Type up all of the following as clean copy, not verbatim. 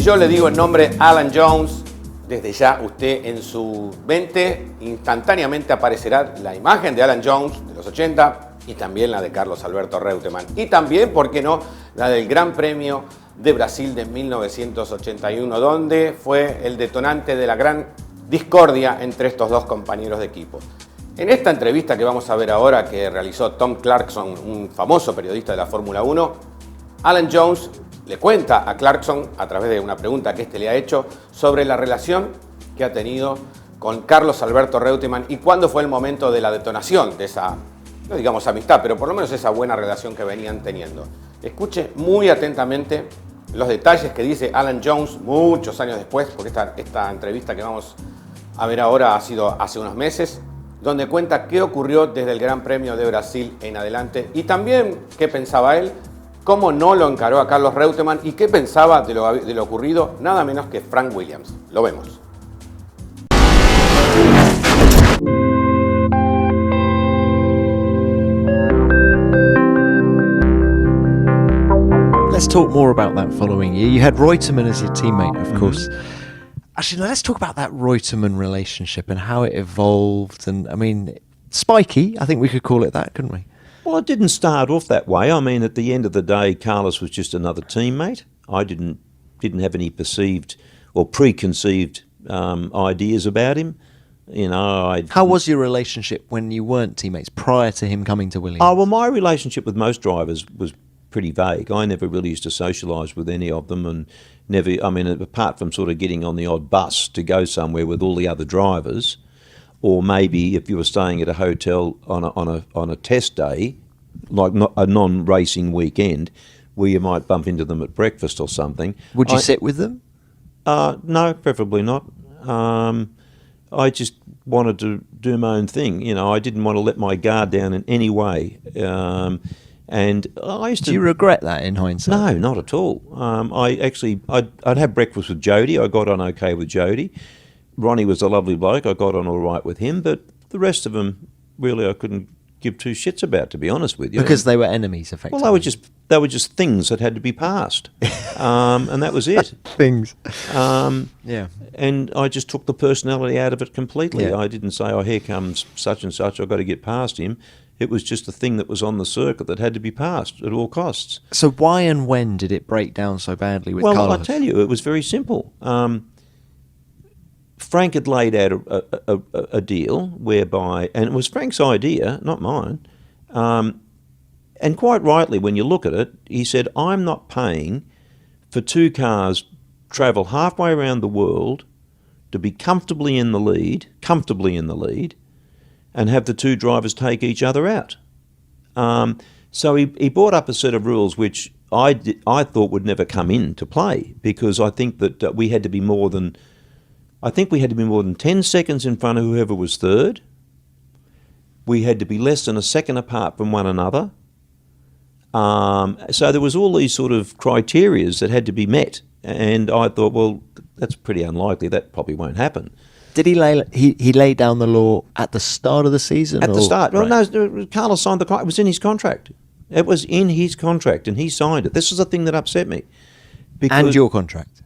yo le digo el nombre Alan Jones, desde ya usted en su mente instantáneamente aparecerá la imagen de Alan Jones de los 80 y también la de Carlos Alberto Reutemann. Y también, ¿por qué no?, la del Gran Premio de Brasil de 1981, donde fue el detonante de la gran discordia entre estos dos compañeros de equipo. En esta entrevista que vamos a ver ahora, que realizó Tom Clarkson, un famoso periodista de la Fórmula 1, Alan Jones le cuenta a Clarkson, a través de una pregunta que este le ha hecho, sobre la relación que ha tenido con Carlos Alberto Reutemann y cuándo fue el momento de la detonación de esa, no digamos amistad, pero por lo menos esa buena relación que venían teniendo. Escuche muy atentamente los detalles que dice Alan Jones muchos años después, porque esta entrevista que vamos a ver ahora ha sido hace unos meses, donde cuenta qué ocurrió desde el Gran Premio de Brasil en adelante y también qué pensaba él, cómo no lo encaró a Carlos Reutemann y qué pensaba de lo ocurrido nada menos que Frank Williams. Lo vemos. Let's talk more about that following year. You had Reutemann as your teammate, of course. Actually, let's talk about that Reutemann relationship and how it evolved. And, I mean, spiky, I think we could call it that, couldn't we? Well, it didn't start off that way. I mean, at the end of the day, Carlos was just another teammate. I didn't have any perceived or preconceived ideas about him. You know, How was your relationship when you weren't teammates prior to him coming to Williams? Oh, well, my relationship with most drivers was pretty vague. I never really used to socialise with any of them, and never. I mean, apart from sort of getting on the odd bus to go somewhere with all the other drivers. Or maybe if you were staying at a hotel on a test day, like a non-racing weekend, where you might bump into them at breakfast or something. Would you sit with them? No, preferably not. I just wanted to do my own thing. You know, I didn't want to let my guard down in any way. And I used to. Do you regret that in hindsight? No, not at all. I'd have breakfast with Jody. I got on okay with Jody. Ronnie was a lovely bloke. I got on all right with him, but the rest of them, really, I couldn't give two shits about, to be honest with you. Because they were enemies, effectively. Well, they were just things that had to be passed, and that was it. Things. Yeah. And I just took the personality out of it completely. Yeah. I didn't say, "Oh, here comes such and such. I've got to get past him." It was just a thing that was on the circuit that had to be passed at all costs. So why and when did it break down so badly with Carlos? Well, I tell you, it was very simple. Frank had laid out a deal whereby, and it was Frank's idea, not mine, and quite rightly, when you look at it, he said, "I'm not paying for two cars travel halfway around the world to be comfortably in the lead, and have the two drivers take each other out." So he brought up a set of rules which I thought would never come into play, because I think that we had to be more than 10 seconds in front of whoever was third. We had to be less than a second apart from one another. So there was all these sort of criterias that had to be met. And I thought, well, that's pretty unlikely. That probably won't happen. Did he lay down the law at the start of the season? At the start. Right. Well, no, Carlos signed the contract. It was in his contract. It was in his contract, and he signed it. This is the thing that upset me. And your contract?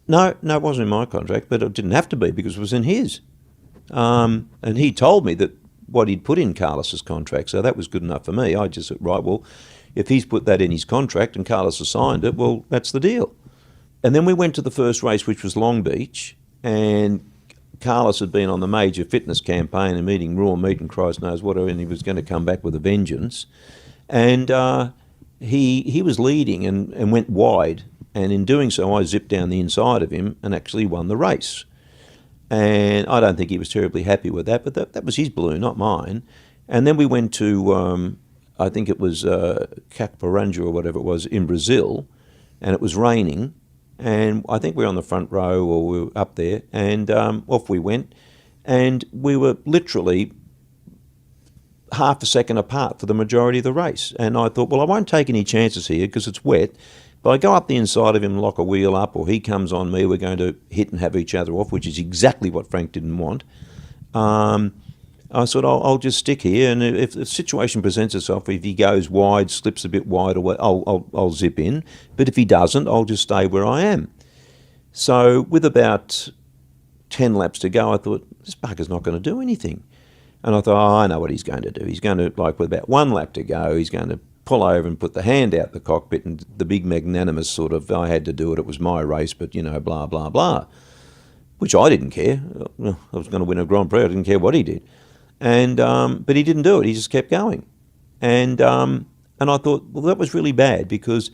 No, it wasn't in my contract, but it didn't have to be because it was in his. And he told me that what he'd put in Carlos's contract, so that was good enough for me. I just said, right, well, if he's put that in his contract and Carlos has signed it, well, that's the deal. And then we went to the first race, which was Long Beach, and Carlos had been on the major fitness campaign and eating raw meat and Christ knows what, and he was going to come back with a vengeance. And he was leading and went wide, and in doing so I zipped down the inside of him and actually won the race. And I don't think he was terribly happy with that, but that was his balloon, not mine. And then we went to, I think it was Caparanja or whatever it was, in Brazil, and it was raining. And I think we were on the front row or we were up there, and off we went. And we were literally half a second apart for the majority of the race. And I thought, well, I won't take any chances here because it's wet. But I go up the inside of him, lock a wheel up, or he comes on me, we're going to hit and have each other off, which is exactly what Frank didn't want. I thought, I'll just stick here, and if the situation presents itself, if he goes wide, slips a bit wide, I'll zip in. But if he doesn't, I'll just stay where I am. So with about 10 laps to go, I thought, this bugger's not going to do anything. And I thought, oh, I know what he's going to do. He's going to, like with about 1 lap to go, he's going to pull over and put the hand out the cockpit, and the big magnanimous sort of, I had to do it, it was my race, but, blah, blah, blah, which I didn't care. I was going to win a Grand Prix. I didn't care what he did. And but he didn't do it. He just kept going. And I thought, well, that was really bad, because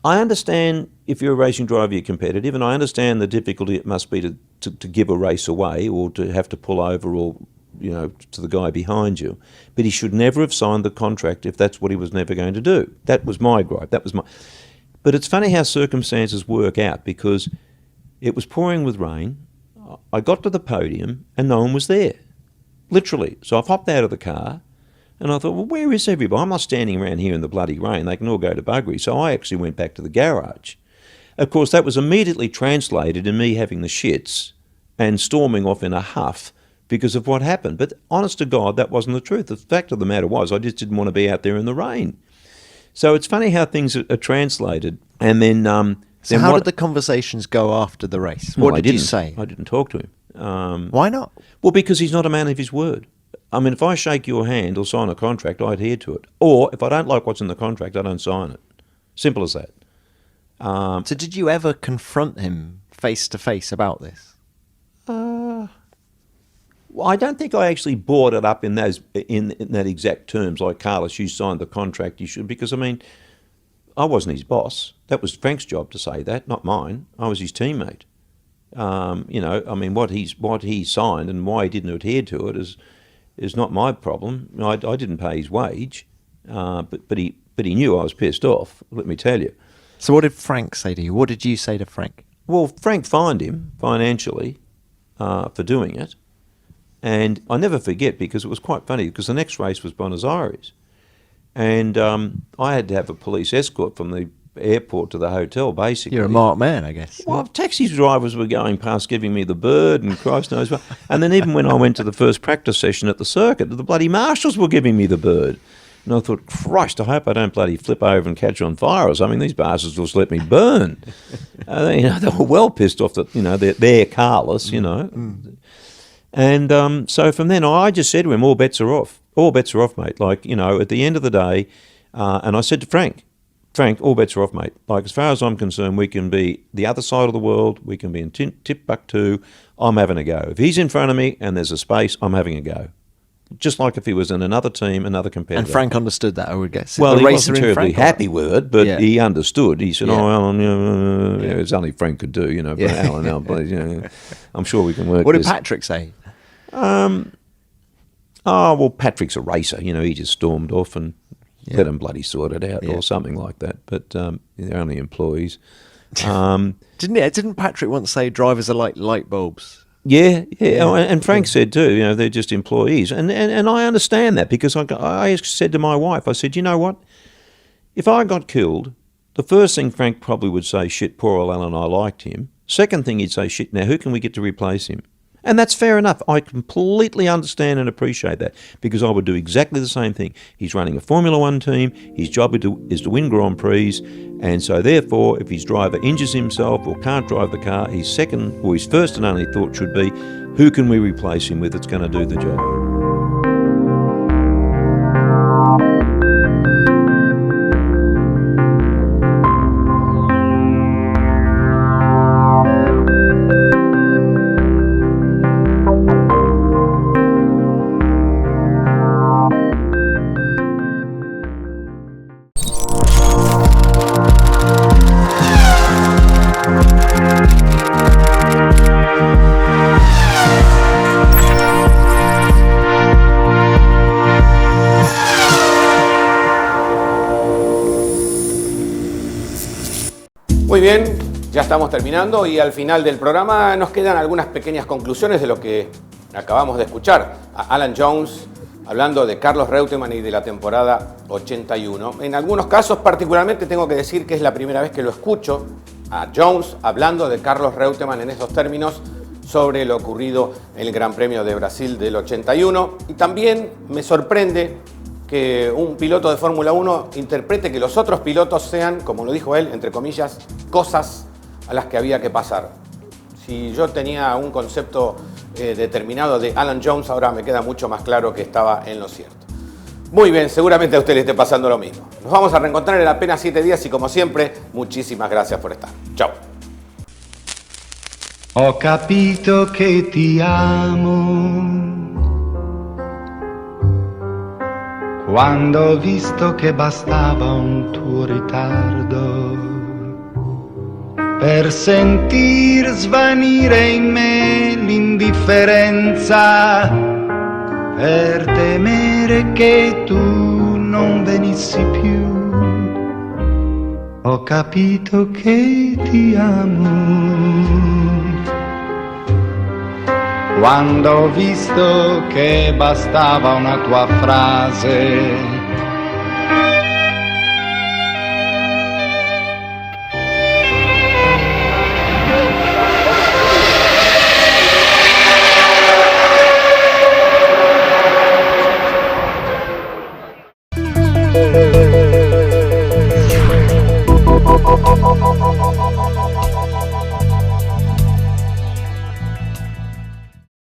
I understand if you're a racing driver, you're competitive, and I understand the difficulty it must be to give a race away, or to have to pull over, or to the guy behind you. But he should never have signed the contract if that's what he was never going to do. That was my gripe. But it's funny how circumstances work out, because it was pouring with rain. I got to the podium and no one was there, literally. So I've hopped out of the car. And I thought, well, where is everybody? I'm not standing around here in the bloody rain. They can all go to buggery. So I actually went back to the garage. Of course, that was immediately translated in me having the shits and storming off in a huff because of what happened. But honest to God, that wasn't the truth. The fact of the matter was, I just didn't want to be out there in the rain. So it's funny how things are translated. And then... So how did the conversations go after the race? What did you say? I didn't talk to him. Why not? Well, because he's not a man of his word. I mean, if I shake your hand or sign a contract, I adhere to it. Or if I don't like what's in the contract, I don't sign it. Simple as that. So did you ever confront him face to face about this? Well, I don't think I actually brought it up in that exact terms, like, Carlos, you signed the contract, you should, because, I mean, I wasn't his boss. That was Frank's job to say that, not mine. I was his teammate. I mean, what he signed and why he didn't adhere to it is not my problem. I didn't pay his wage, but he knew I was pissed off, let me tell you. So what did Frank say to you? What did you say to Frank? Well, Frank fined him financially for doing it. And I never forget, because it was quite funny, because the next race was Buenos Aires. And I had to have a police escort from the airport to the hotel, basically. You're a marked man, I guess. Well, taxi drivers were going past giving me the bird, and Christ knows what. And then even when I went to the first practice session at the circuit, the bloody marshals were giving me the bird. And I thought, Christ, I hope I don't bloody flip over and catch on fire or something. These bastards will just let me burn. They were well pissed off that, they're Carlos, And so from then I just said to him, all bets are off. All bets are off, mate. Like, at the end of the day, and I said to Frank, all bets are off, mate. Like, as far as I'm concerned, we can be the other side of the world. We can be in Timbuktu. I'm having a go. If he's in front of me and there's a space, I'm having a go. Just like if he was in another team, another competitor. And Frank understood that, I would guess. Well, he wasn't terribly happy with it, but he understood. He said, Yeah. "Oh, Alan, it's only Frank could do, but Alan, please, I'm sure we can work What this." did Patrick say? Well, Patrick's a racer. He just stormed off and let him bloody sort it out or something like that. But they're only employees. Didn't Patrick once say drivers are like light bulbs? Yeah. Oh, and Frank said too, they're just employees. And I understand that, because I said to my wife, I said, you know what? If I got killed, the first thing Frank probably would say, shit, poor old Alan, I liked him. Second thing he'd say, shit, now who can we get to replace him? And that's fair enough. I completely understand and appreciate that, because I would do exactly the same thing. He's running a Formula One team. His job is to win Grand Prix. And so therefore, if his driver injures himself or can't drive the car, his first and only thought should be, who can we replace him with that's going to do the job? Muy bien, ya estamos terminando y al final del programa nos quedan algunas pequeñas conclusiones de lo que acabamos de escuchar. A Alan Jones hablando de Carlos Reutemann y de la temporada 81. En algunos casos particularmente tengo que decir que es la primera vez que lo escucho a Jones hablando de Carlos Reutemann en esos términos sobre lo ocurrido en el Gran Premio de Brasil del 81. Y también me sorprende que un piloto de Fórmula 1 interprete que los otros pilotos sean, como lo dijo él, entre comillas, cosas a las que había que pasar. Si yo tenía un concepto determinado de Alan Jones, ahora me queda mucho más claro que estaba en lo cierto. Muy bien, seguramente a usted le esté pasando lo mismo. Nos vamos a reencontrar en apenas 7 días y como siempre, muchísimas gracias por estar. Chao. Ho capito che ti amo quando ho visto che bastava un tuo ritardo per sentir svanire in me l'indifferenza, per temere che tu non venissi più. Ho capito che ti amo quando ho visto che bastava una tua frase